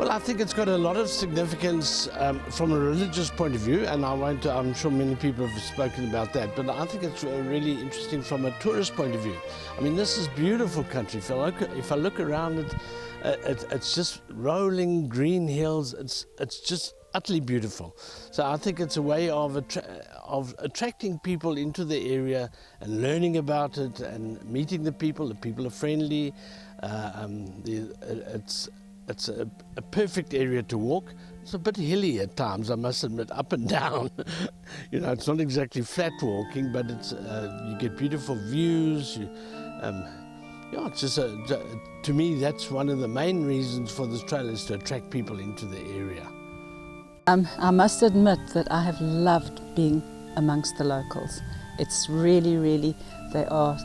Well, I think it's got a lot of significance from a religious point of view, and I'm sure many people have spoken about that, but I think it's really interesting from a tourist point of view. I mean, this is beautiful country. If I look around it, it's just rolling green hills. It's just utterly beautiful. So I think it's a way of attracting people into the area and learning about it and meeting the people. The people are friendly. It's a perfect area to walk. It's a bit hilly at times, I must admit, up and down. You know, it's not exactly flat walking, but it's you get beautiful views. Yeah, it's just to me, that's one of the main reasons for this trail, is to attract people into the area. I must admit that I have loved being amongst the locals. It's really, they are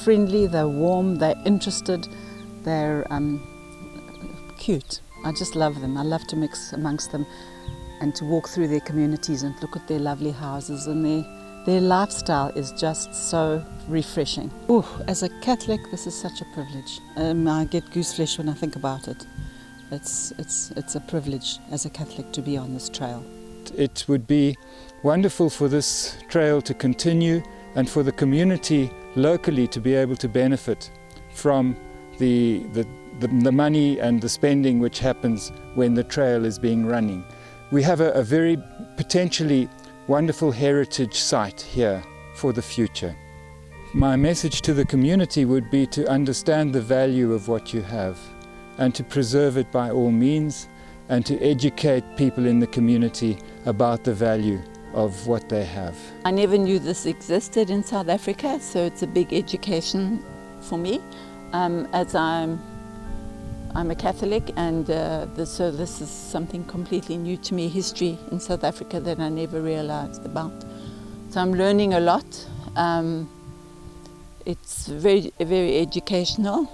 friendly, they're warm, they're interested, they're cute. I just love them. I love to mix amongst them and to walk through their communities and look at their lovely houses, and their lifestyle is just so refreshing. Ooh, as a Catholic, this is such a privilege. I get gooseflesh when I think about it. It's a privilege as a Catholic to be on this trail. It would be wonderful for this trail to continue and for the community locally to be able to benefit from the money and the spending which happens when the trail is being running. We have a very potentially wonderful heritage site here for the future. My message to the community would be to understand the value of what you have and to preserve it by all means, and to educate people in the community about the value of what they have. I never knew this existed in South Africa, so it's a big education for me, as I'm a Catholic, and so this is something completely new to me, history in South Africa that I never realized about. So I'm learning a lot. It's very educational,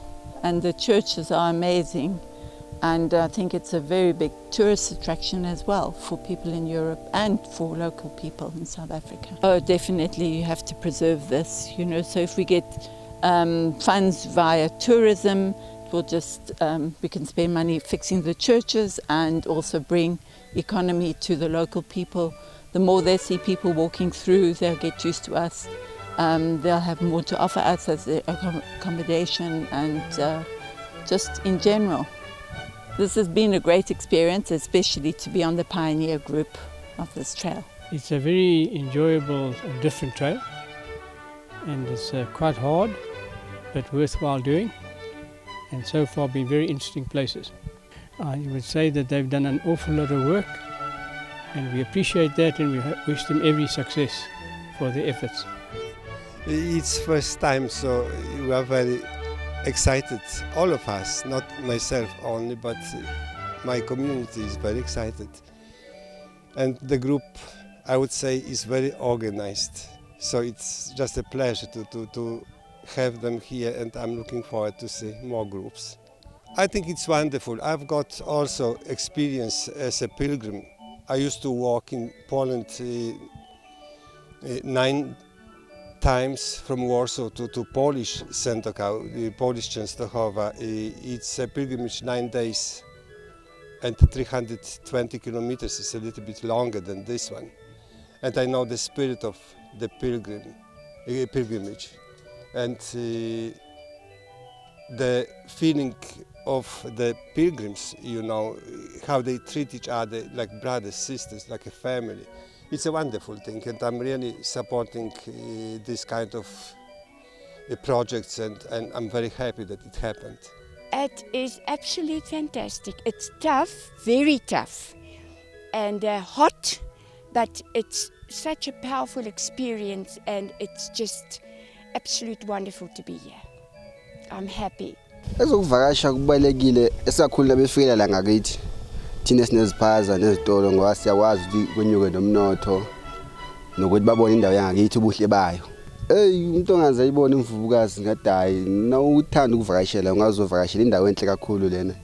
and the churches are amazing, and I think it's a very big tourist attraction as well for people in Europe and for local people in South Africa. Oh, definitely you have to preserve this, you know, so if we get funds via tourism, we'll just, we can spend money fixing the churches and also bring economy to the local people. The more they see people walking through, they'll get used to us. They'll have more to offer us as accommodation and just in general. This has been a great experience, especially to be on the pioneer group of this trail. It's a very enjoyable and different trail, and it's quite hard but worthwhile doing, and so far been very interesting places. I would say that they've done an awful lot of work, and we appreciate that, and we wish them every success for their efforts. It's first time, so we are very excited, all of us, not myself only, but my community is very excited. And the group, I would say, is very organized. So it's just a pleasure to have them here, and I'm looking forward to see more groups. I think it's wonderful. I've got also experience as a pilgrim. I used to walk in Poland 9 times from Warsaw to Polish Sętokał, Polish Częstochowa. It's a pilgrimage 9 days and 320 kilometers. It's a little bit longer than this one. And I know the spirit of the pilgrimage. And the feeling of the pilgrims, you know, how they treat each other like brothers, sisters, like a family. It's a wonderful thing, and I'm really supporting this kind of projects, and I'm very happy that it happened. It is absolutely fantastic. It's tough, very tough, and hot, but it's such a powerful experience, and it's just absolutely wonderful to be here. I'm happy. Ezokuvakasha kubalekile esakhulula befika la ngakithi. Thina sineziphaza nezitolo ngoba siyakwazi ukuthi kwenyuke nomnotho nokuthi babone indawo yangakithi ubuhle bayo. Umuntu ongaze ayibone imvubukazi ngathi hayi nawuthanda ukuvakashela ungazovakashela indawo enhle kakhulu lena.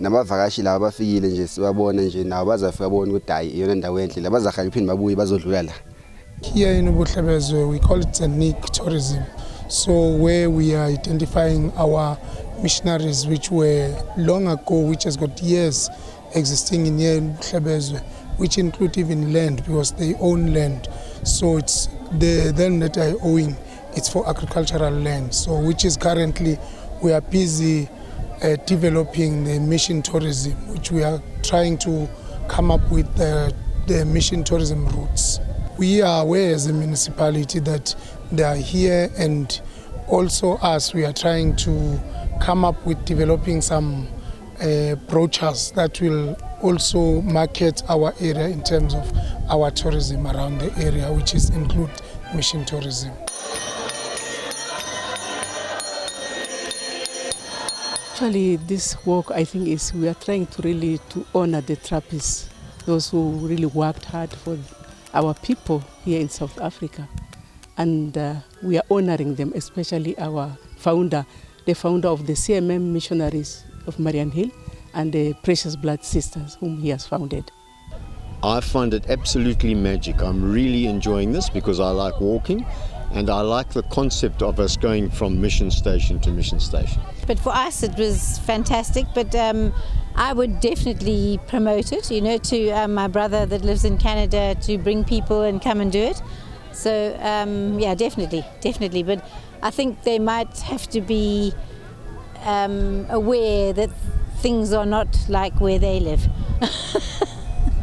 Nabavakashi laba bafikile nje sibabona nje nabo bazafika bona ukuthi hayi iyona indawo enhle labazahamba iphinde babuye bazodlula la. Here in Ubuhlebezwe we call it ethnic tourism. So where we are identifying our missionaries which were long ago, which has got years existing in here in Buhlebezwe, which include even land because they own land. So it's the land that I owing, it's for agricultural land. So which is currently we are busy developing the mission tourism, which we are trying to come up with the mission tourism routes. We are aware as a municipality that they are here, and also us, we are trying to come up with developing some brochures that will also market our area in terms of our tourism around the area, which is include mission tourism. Actually, this work, I think, is we are trying to really to honor the trappists, those who really worked hard for our people here in South Africa. And we are honoring them, especially our founder, the founder of the CMM Missionaries of Marian Hill and the Precious Blood Sisters, whom he has founded. I find it absolutely magic. I'm really enjoying this because I like walking, and I like the concept of us going from mission station to mission station. But for us it was fantastic, but I would definitely promote it, you know, to my brother that lives in Canada, to bring people and come and do it. So yeah, definitely. But I think they might have to be aware that things are not like where they live.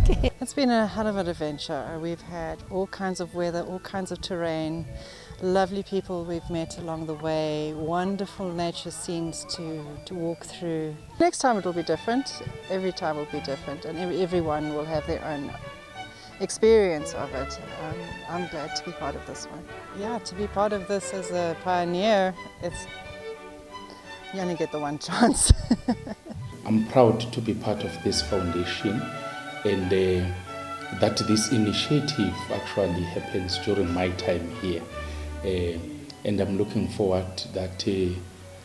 Okay. It's been a hell of an adventure. We've had all kinds of weather, all kinds of terrain, lovely people we've met along the way, wonderful nature scenes to walk through. Next time it will be different, every time will be different, and everyone will have their own experience of it. I'm glad to be part of this one. Yeah, to be part of this as a pioneer, you only get the one chance. I'm proud to be part of this foundation, and that this initiative actually happens during my time here. And I'm looking forward that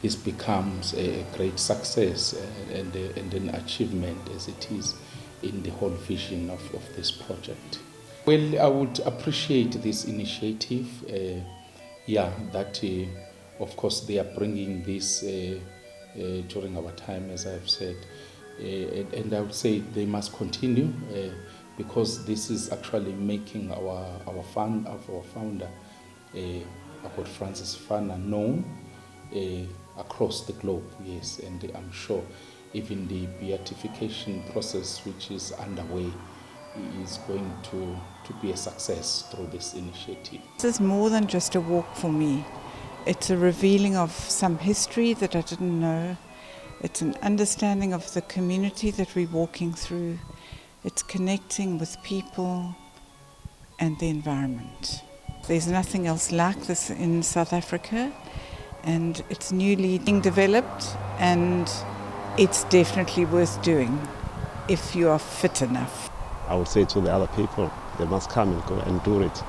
this becomes a great success and an achievement as it is in the whole vision of this project. Well, I would appreciate this initiative, that of course they are bringing this during our time, as I've said, and I would say they must continue because this is actually making our founder, Abbot Francis Fana, known across the globe, yes, and I'm sure even the beatification process which is underway is going to be a success through this initiative. This is more than just a walk for me. It's a revealing of some history that I didn't know. It's an understanding of the community that we're walking through. It's connecting with people and the environment. There's nothing else like this in South Africa, and it's newly being developed, and it's definitely worth doing if you are fit enough. I would say to the other people, they must come and go and do it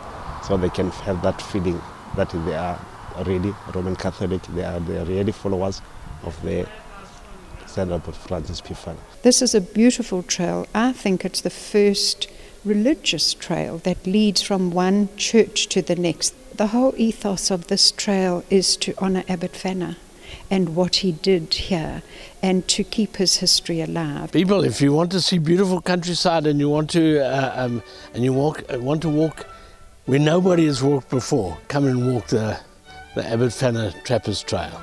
so they can have that feeling that they are really Roman Catholic, they are really followers of the Saint Abbot Francis P. Fana. This is a beautiful trail. I think it's the first religious trail that leads from one church to the next. The whole ethos of this trail is to honour Abbot Fana and what he did here, and to keep his history alive. People, if you want to see beautiful countryside and you want to want to walk where nobody has walked before, come and walk the Abbot Fana Trappist Trail.